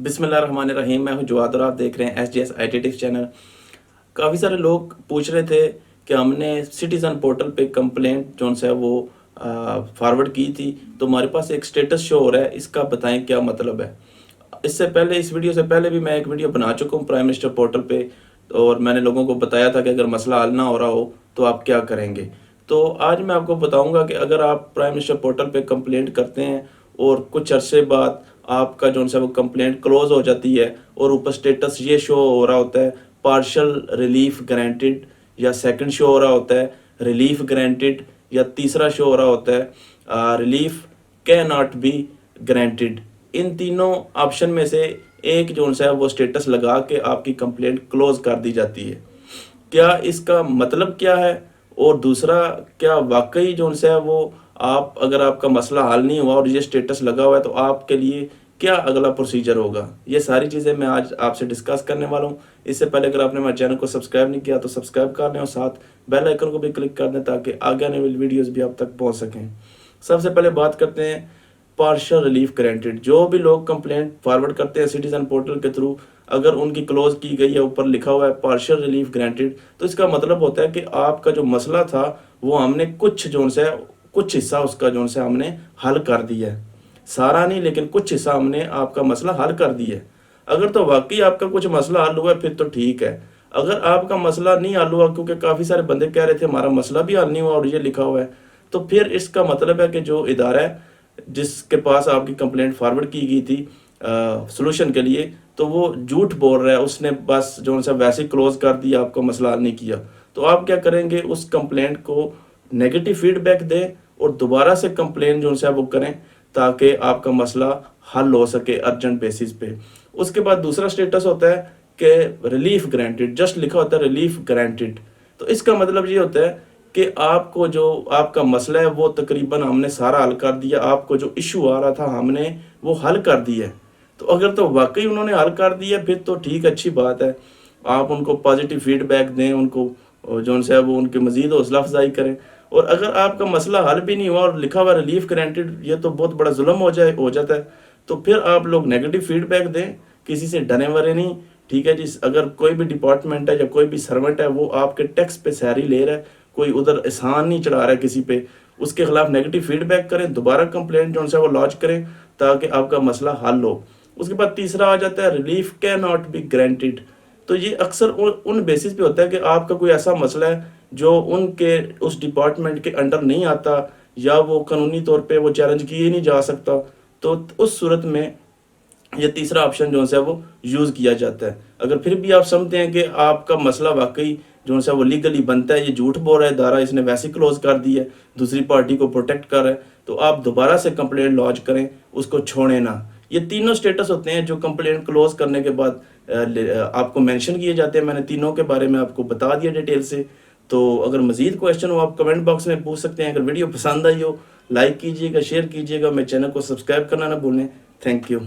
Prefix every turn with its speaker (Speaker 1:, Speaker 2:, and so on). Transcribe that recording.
Speaker 1: बिस्मिल्लाहिर्रहमानिर्रहीम। मैं हूं जवाद और आप देख रहे हैं SGS IT टिप्स चैनल। काफ़ी सारे लोग पूछ रहे थे कि हमने सिटीज़न पोर्टल पे कंप्लेंट जो है वो फॉरवर्ड की थी, तो हमारे पास एक स्टेटस शो हो रहा है, इसका बताएं क्या मतलब है। इससे पहले, इस वीडियो से पहले भी मैं एक वीडियो बना चुका हूँ प्राइम मिनिस्टर पोर्टल पे, और मैंने लोगों को बताया था कि अगर मसला हल ना हो रहा हो तो आप क्या करेंगे। तो आज मैं आपको बताऊंगा कि अगर आप प्राइम मिनिस्टर पोर्टल पे कंप्लेंट करते हैं और कुछ अरसे बाद आपका जो है वो कंप्लेंट क्लोज हो जाती है और ऊपर स्टेटस ये शो हो रहा होता है पार्शल रिलीफ ग्रांटेड, या सेकंड शो हो रहा होता है रिलीफ ग्रांटेड, या तीसरा शो हो रहा होता है relief can not be granted. इन तीनों ऑप्शन में से एक जो है वो स्टेटस लगा के आपकी कंप्लेंट क्लोज कर दी जाती है। क्या इसका मतलब क्या है, और दूसरा क्या वाकई जो है वो आप, अगर आपका मसला हल नहीं हुआ और ये स्टेटस लगा हुआ है, तो आपके लिए क्या अगला प्रोसीजर होगा। ये सारी चीज़ें मैं आज आपसे डिस्कस करने वाला हूँ। इससे पहले अगर आपने हमारे चैनल को सब्सक्राइब नहीं किया तो सब्सक्राइब कर लें और साथ बेल आइकन को भी क्लिक कर दें ताकि आगे आने वाली वीडियोस भी आप तक पहुँच सकें। सबसे पहले बात करते हैं पार्शियल रिलीफ ग्रांटेड। जो भी लोग कंप्लेंट फॉरवर्ड करते हैं सिटीजन पोर्टल के थ्रू, अगर उनकी क्लोज की गई है, ऊपर लिखा हुआ है पार्शियल रिलीफ ग्रांटेड, तो इसका मतलब होता है कि आपका जो मसला था वो हमने कुछ हिस्सा उसका जो है हमने हल कर दिया है। सारा नहीं, लेकिन कुछ हिस्सा हमने आपका मसला हल कर दिया है। अगर तो वाकई आपका कुछ मसला हल हुआ है फिर तो ठीक है। अगर आपका मसला नहीं हल हुआ, क्योंकि काफ़ी सारे बंदे कह रहे थे हमारा मसला भी हल नहीं हुआ और ये लिखा हुआ है, तो फिर इसका मतलब है कि जो इदारा है जिसके पास आपकी कंप्लेंट फॉरवर्ड की गई थी सॉल्यूशन के लिए, तो वो झूठ बोल रहा है। उसने बस जो है वैसे क्लोज कर दिया, आपका मसला हल नहीं किया। तो आप क्या करेंगे, उस कंप्लेंट को नेगेटिव फीडबैक दें और दोबारा से कंप्लेंट जो है वो करें ताकि आपका मसला हल हो सके अर्जेंट बेसिस पे। उसके बाद दूसरा स्टेटस होता है कि रिलीफ ग्रांटेड, जस्ट लिखा होता है रिलीफ ग्रांटेड। तो इसका मतलब ये होता है कि आपको जो आपका मसला है वो तकरीबन हमने सारा हल कर दिया, आपको जो इशू आ रहा था हमने वो हल कर दिया है। तो अगर तो वाकई उन्होंने हल कर दिया फिर तो ठीक, अच्छी बात है। आप उनको पॉजिटिव फीडबैक दें, उनको जो है वो उनके मज़ीद हौसला अफजाई करें। और अगर आपका मसला हल भी नहीं हुआ और लिखा हुआ रिलीफ ग्रांटेड, ये तो बहुत बड़ा जुल्म हो जाता है। तो फिर आप लोग नेगेटिव फीडबैक दें, किसी से डरे वरे नहीं, ठीक है जी। अगर कोई भी डिपार्टमेंट है या कोई भी सर्वेंट है वो आपके टैक्स पे सैलरी ले रहा है, कोई उधर एहसान नहीं चढ़ा रहा है किसी पे, उसके खिलाफ नेगेटिव फीडबैक करें, दोबारा कंप्लेंट जो है वो लॉन्च करें ताकि आपका मसला हल हो। उसके बाद तीसरा आ जाता है relief can not be granted. तो ये अक्सर उन बेसिस पे होता है कि आपका कोई ऐसा मसला है जो उनके उस डिपार्टमेंट के अंडर नहीं आता, या वो कानूनी तौर पे वो चैलेंज किए नहीं जा सकता। तो उस सूरत में ये तीसरा ऑप्शन जो है वो यूज़ किया जाता है। अगर फिर भी आप समझते हैं कि आपका मसला वाकई जो है वो लीगली बनता है, ये झूठ बोल रहा है दारा, इसने वैसे क्लोज कर दी है, दूसरी पार्टी को प्रोटेक्ट कर रहा है, तो आप दोबारा से कंप्लेंट लॉन्च करें, उसको छोड़ें ना। ये तीनों स्टेटस होते हैं जो कंप्लेंट क्लोज करने के बाद आपको मेंशन किए जाते हैं। मैंने तीनों के बारे में आपको बता दिया डिटेल से। तो अगर मज़ीद क्वेश्चन हो आप कमेंट बॉक्स में पूछ सकते हैं। अगर वीडियो पसंद आई हो लाइक कीजिएगा, शेयर कीजिएगा, मेरे चैनल को सब्सक्राइब करना ना भूलें। Thank you.